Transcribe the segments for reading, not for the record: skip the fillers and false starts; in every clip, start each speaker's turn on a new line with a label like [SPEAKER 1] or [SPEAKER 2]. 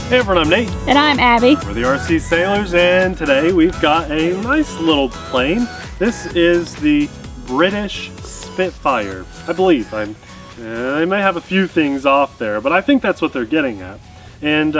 [SPEAKER 1] Hey everyone, I'm Nate.
[SPEAKER 2] And I'm Abby.
[SPEAKER 1] We're the RC Sailors, and today we've got a nice little plane. This is the British Spitfire, I believe. They may have a few things off there, but I think that's what they're getting at. And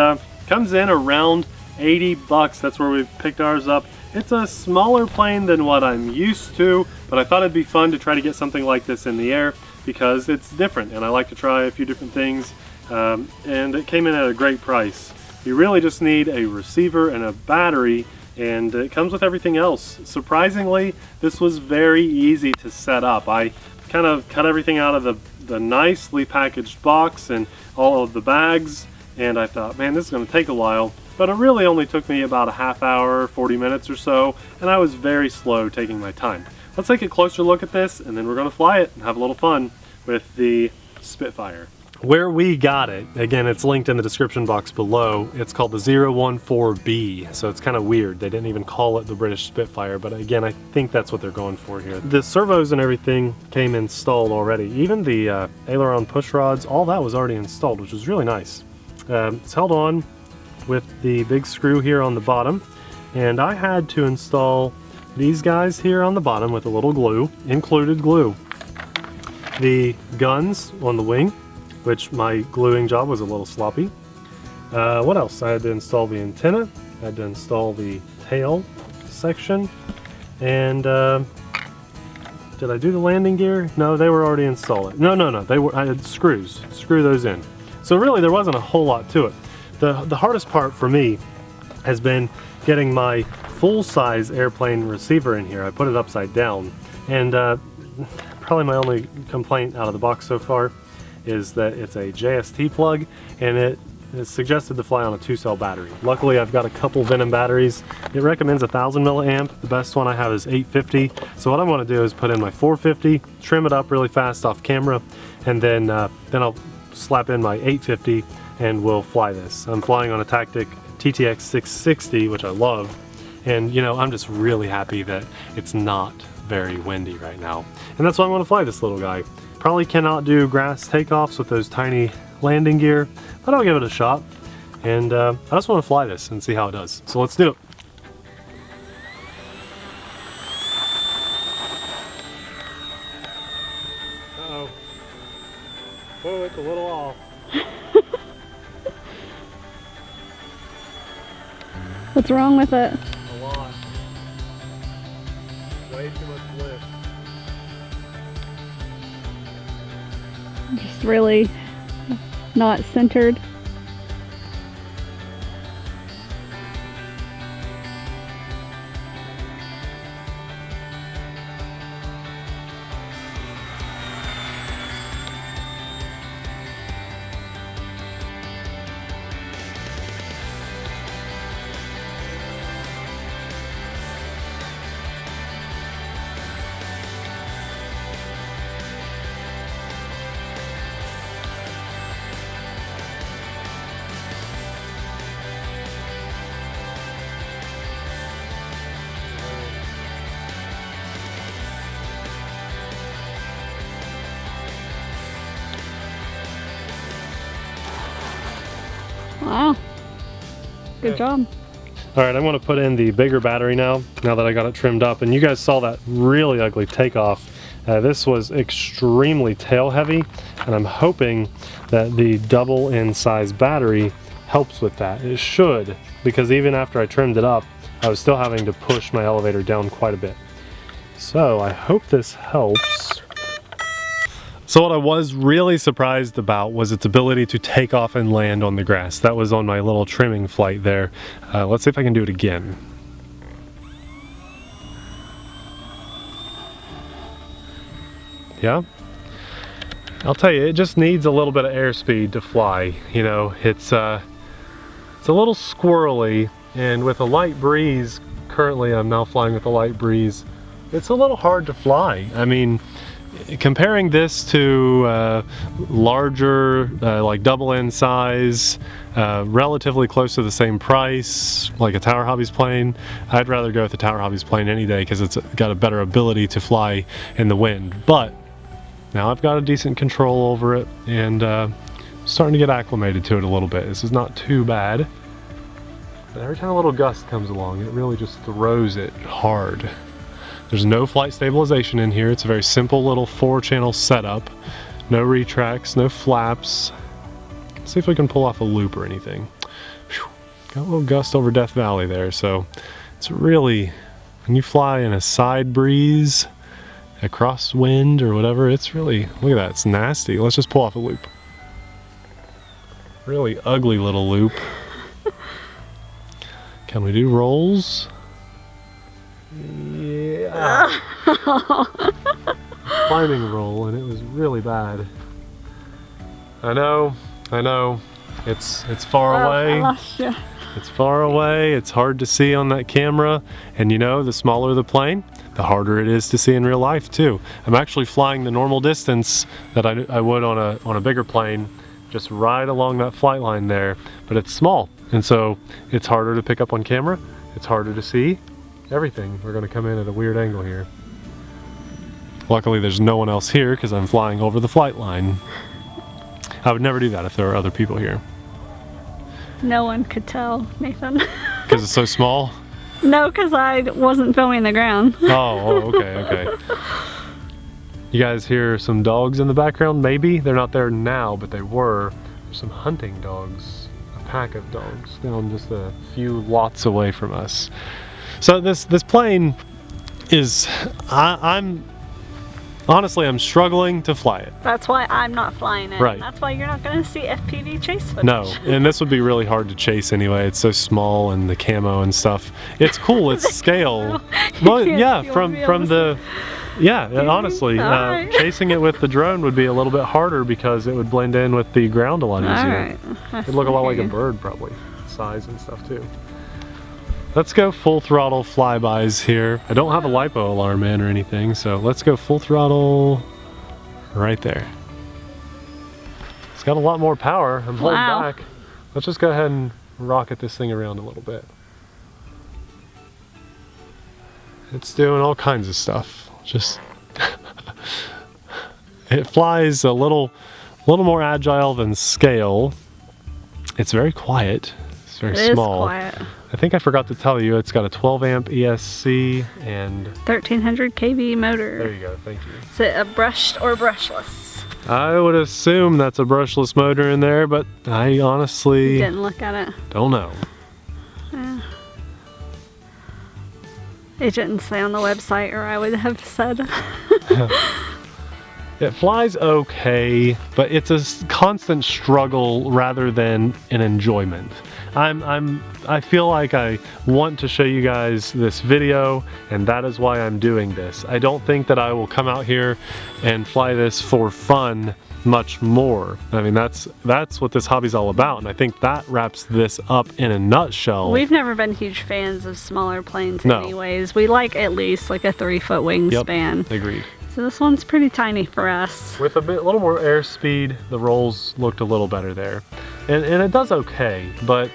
[SPEAKER 1] comes in around 80 bucks. That's where we've picked ours up. It's a smaller plane than what I'm used to, but I thought it'd be fun to try to get something like this in the air because it's different, and I like to try a few different things. And it came in at a great price. You really just need a receiver and a battery, and it comes with everything else. Surprisingly, this was very easy to set up. I kind of cut everything out of the nicely packaged box and all of the bags, and I thought, man, this is going to take a while. But it really only took me about a half hour, 40 minutes or so, and I was very slow taking my time. Let's take a closer look at this, and then we're going to fly it and have a little fun with the Spitfire. Where we got it, again, it's linked in the description box below. It's called the 014B, so it's kind of weird. They didn't even call it the British Spitfire, but again, I think that's what they're going for here. The servos and everything came installed already. Even the aileron push rods, all that was already installed, which was really nice. It's held on with the big screw here on the bottom, and I had to install these guys here on the bottom with a little glue, included glue. The guns on the wing, which my gluing job was a little sloppy. What else? I had to install the antenna, I had to install the tail section, and did I do the landing gear? No, they were already installed. No, I had screws, screw those in. So really there wasn't a whole lot to it. The hardest part for me has been getting my full-size airplane receiver in here. I put it upside down, and probably my only complaint out of the box so far is that it's a JST plug, and it is suggested to fly on a 2-cell battery. Luckily, I've got a couple Venom batteries. It recommends 1000 milliamp. The best one I have is 850. So what I want to do is put in my 450, trim it up really fast off camera, and then I'll slap in my 850 and we'll fly this. I'm flying on a Tactic TTX 660, which I love, and you know, I'm just really happy that it's not very windy right now. And that's why I want to fly this little guy. Probably cannot do grass takeoffs with those tiny landing gear, but I'll give it a shot. And I just want to fly this and see how it does. So let's do it. Uh-oh. Whoa, it's a little off.
[SPEAKER 2] What's wrong with it?
[SPEAKER 1] A lot. Way too much lift.
[SPEAKER 2] Just really not centered. Wow, good job.
[SPEAKER 1] All right, I'm going to put in the bigger battery now that I got it trimmed up, and you guys saw that really ugly takeoff. This was extremely tail heavy, and I'm hoping that the double in size battery helps with that. It should, because even after I trimmed it up, I was still having to push my elevator down quite a bit. So I hope this helps. So what I was really surprised about was its ability to take off and land on the grass. That was on my little trimming flight there. Let's see if I can do it again. Yeah? I'll tell you, it just needs a little bit of airspeed to fly. You know, it's a little squirrely, and with a light breeze, currently I'm now flying with a light breeze, it's a little hard to fly. I mean, comparing this to larger, like double in size, relatively close to the same price, like a Tower Hobbies plane, I'd rather go with the Tower Hobbies plane any day because it's got a better ability to fly in the wind. But now I've got a decent control over it, and starting to get acclimated to it a little bit. This is not too bad. But every time a little gust comes along, it really just throws it hard. There's no flight stabilization in here. It's a very simple little 4-channel setup. No retracts, no flaps. Let's see if we can pull off a loop or anything. Whew. Got a little gust over Death Valley there, so it's really, when you fly in a side breeze, a crosswind or whatever, it's really, look at that, it's nasty. Let's just pull off a loop. Really ugly little loop. Can we do rolls? Yeah. Climbing roll, and it was really bad. I know. It's far away.
[SPEAKER 2] I lost you.
[SPEAKER 1] It's far away. It's hard to see on that camera, and you know, the smaller the plane, the harder it is to see in real life too. I'm actually flying the normal distance that I would on a bigger plane, just right along that flight line there, but it's small, and so it's harder to pick up on camera. It's harder to see everything. We're going to come in at a weird angle here. Luckily there's no one else here because I'm flying over the flight line. I would never do that if there were other people here.
[SPEAKER 2] No one could tell, Nathan.
[SPEAKER 1] Because it's so small?
[SPEAKER 2] No, because I wasn't filming the ground.
[SPEAKER 1] Oh, okay. You guys hear some dogs in the background? Maybe. They're not there now, but they were. There's some hunting dogs, a pack of dogs, down just a few lots away from us. So this plane is, honestly, I'm struggling to fly it.
[SPEAKER 2] That's why I'm not flying it.
[SPEAKER 1] Right.
[SPEAKER 2] That's why you're not going to see FPV chase footage.
[SPEAKER 1] No, and this would be really hard to chase anyway. It's so small, and the camo and stuff. It's cool. It's scale. Well, yeah, from the. Yeah, honestly,
[SPEAKER 2] right.
[SPEAKER 1] Chasing it with the drone would be a little bit harder because it would blend in with the ground a lot easier.
[SPEAKER 2] Right.
[SPEAKER 1] It'd look a lot like a bird, probably, size and stuff too. Let's go full throttle flybys here. I don't have a LiPo alarm in or anything, so let's go full throttle right there. It's got a lot more power. I'm holding back. Let's just go ahead and rocket this thing around a little bit. It's doing all kinds of stuff. Just it flies a little more agile than scale. It's very quiet. It's very small.
[SPEAKER 2] It is quiet.
[SPEAKER 1] I think I forgot to tell you, it's got a 12 amp ESC and
[SPEAKER 2] 1300 kV motor.
[SPEAKER 1] There you go, thank you.
[SPEAKER 2] Is it a brushed or brushless?
[SPEAKER 1] I would assume that's a brushless motor in there, but I honestly
[SPEAKER 2] Didn't look at it.
[SPEAKER 1] Don't know.
[SPEAKER 2] It didn't say on the website, or I would have said.
[SPEAKER 1] It flies okay, but it's a constant struggle rather than an enjoyment. I feel like I want to show you guys this video, and that is why I'm doing this. I don't think that I will come out here and fly this for fun much more. I mean, that's what this hobby's all about, and I think that wraps this up in a nutshell.
[SPEAKER 2] We've never been huge fans of smaller planes anyways. We like at least like a 3-foot wingspan.
[SPEAKER 1] Yep, agreed.
[SPEAKER 2] So this one's pretty tiny for us.
[SPEAKER 1] With a little more airspeed, the rolls looked a little better there. And it does okay, but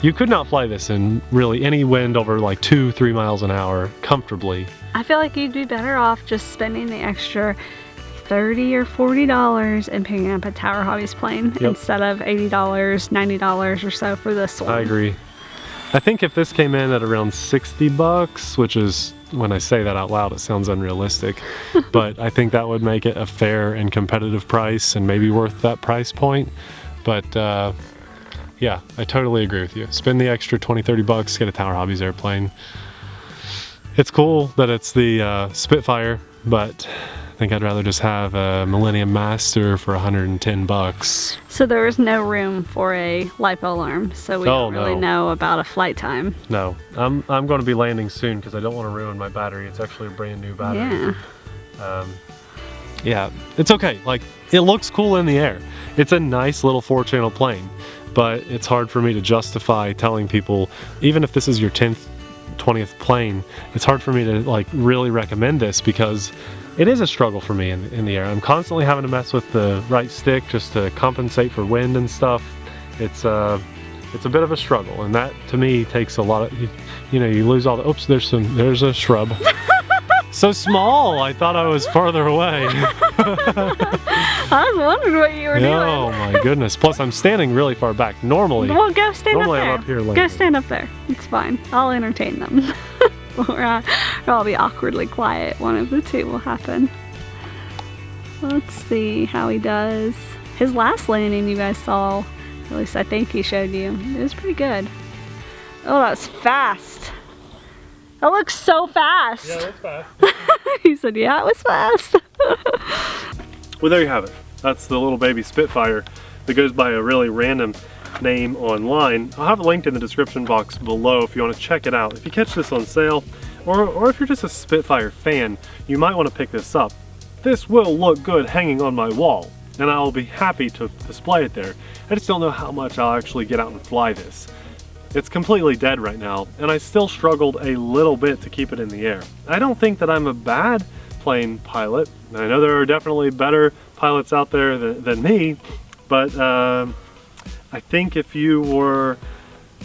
[SPEAKER 1] you could not fly this in really any wind over like 2-3 miles an hour comfortably.
[SPEAKER 2] I feel like you'd be better off just spending the extra $30 or $40 and picking up a Tower Hobbies plane instead of $80, $90 or so for this one.
[SPEAKER 1] I agree. I think if this came in at around 60 bucks, which is, when I say that out loud, it sounds unrealistic, but I think that would make it a fair and competitive price and maybe worth that price point. But yeah, I totally agree with you. Spend the extra 20-30 bucks, get a Tower Hobbies airplane. It's cool that it's the Spitfire, but I think I'd rather just have a Millennium Master for 110 bucks.
[SPEAKER 2] So there is no room for a LiPo alarm, so we don't really know about a flight time.
[SPEAKER 1] No, I'm going to be landing soon because I don't want to ruin my battery. It's actually a brand new battery.
[SPEAKER 2] Yeah.
[SPEAKER 1] Yeah, it's okay. Like, it looks cool in the air. It's a nice little 4-channel plane, but it's hard for me to justify telling people, even if this is your 10th, 20th plane, it's hard for me to like really recommend this because it is a struggle for me in the air. I'm constantly having to mess with the right stick just to compensate for wind and stuff. It's a bit of a struggle, and that to me takes a lot of, you know, you lose all the, oops, there's a shrub. so small. I thought I was farther away.
[SPEAKER 2] I was wondering what you were doing.
[SPEAKER 1] Oh my goodness. Plus I'm standing really far back. Normally.
[SPEAKER 2] Well, go stand up there.
[SPEAKER 1] I'm up here later.
[SPEAKER 2] Go stand up there. It's fine. I'll entertain them. or I'll be awkwardly quiet. One of the two will happen. Let's see how he does. His last landing you guys saw, at least I think he showed you. It was pretty good. Oh, that was fast. That looks so fast.
[SPEAKER 1] Yeah, that's fast.
[SPEAKER 2] He said, yeah, it was fast.
[SPEAKER 1] Well, there you have it. That's the little baby Spitfire that goes by a really random name online. I'll have it linked in the description box below if you want to check it out. If you catch this on sale, or if you're just a Spitfire fan, you might want to pick this up. This will look good hanging on my wall, and I'll be happy to display it there. I just don't know how much I'll actually get out and fly this. It's completely dead right now, and I still struggled a little bit to keep it in the air. I don't think that I'm a bad plane pilot. I know there are definitely better pilots out there than me, but I think if you were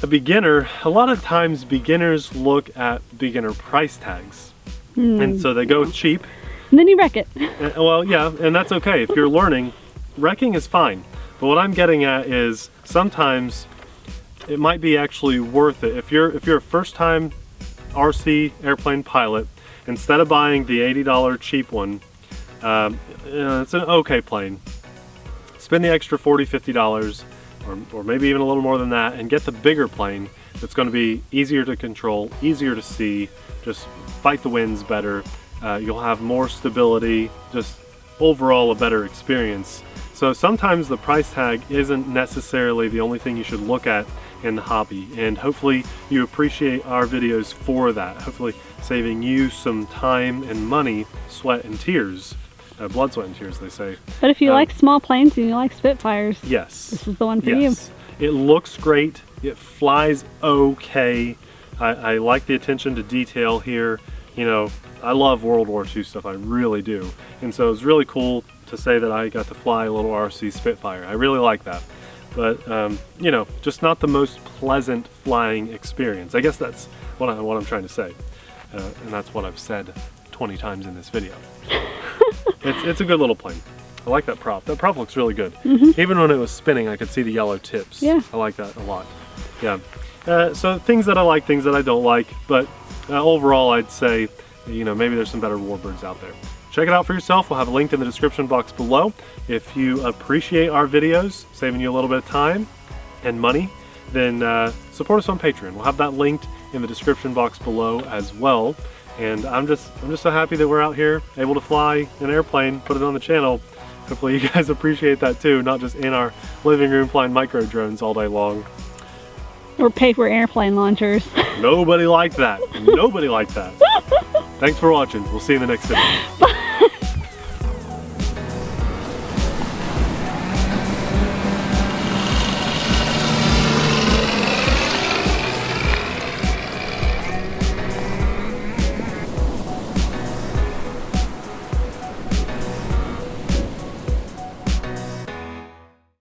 [SPEAKER 1] a beginner, a lot of times beginners look at beginner price tags. And so they go cheap.
[SPEAKER 2] And then you wreck it.
[SPEAKER 1] Well, yeah, and that's okay. If you're learning, wrecking is fine. But what I'm getting at is sometimes it might be actually worth it. If you're a first-time RC airplane pilot, instead of buying the $80 cheap one, it's an okay plane. Spend the extra $40, $50, or maybe even a little more than that, and get the bigger plane that's going to be easier to control, easier to see, just fight the winds better. You'll have more stability, just overall a better experience. So sometimes the price tag isn't necessarily the only thing you should look at in the hobby, and hopefully you appreciate our videos for that. Hopefully saving you some time and money, sweat and tears. Blood, sweat and tears, they say.
[SPEAKER 2] But if you like small planes and you like Spitfires,
[SPEAKER 1] yes,
[SPEAKER 2] this is the one for you.
[SPEAKER 1] It looks great. It flies okay. I like the attention to detail here. You know, I love World War II stuff, I really do. And so it's really cool to say that I got to fly a little RC Spitfire. I really like that. But, you know, just not the most pleasant flying experience. I guess that's what I'm trying to say. And that's what I've said 20 times in this video. It's a good little plane. I like that prop. That prop looks really good. Even when it was spinning, I could see the yellow tips.
[SPEAKER 2] Yeah.
[SPEAKER 1] I like that a lot. Yeah. So things that I like, things that I don't like, but overall I'd say, you know, maybe there's some better warbirds out there. Check it out for yourself. We'll have a link in the description box below. If you appreciate our videos, saving you a little bit of time and money, then support us on Patreon. We'll have that linked in the description box below as well. And I'm just so happy that we're out here able to fly an airplane, put it on the channel. Hopefully you guys appreciate that too, not just in our living room flying micro drones all day long.
[SPEAKER 2] Or paper airplane launchers.
[SPEAKER 1] Nobody liked that. Nobody liked that. Thanks for watching. We'll see you in the next video.
[SPEAKER 2] Bye.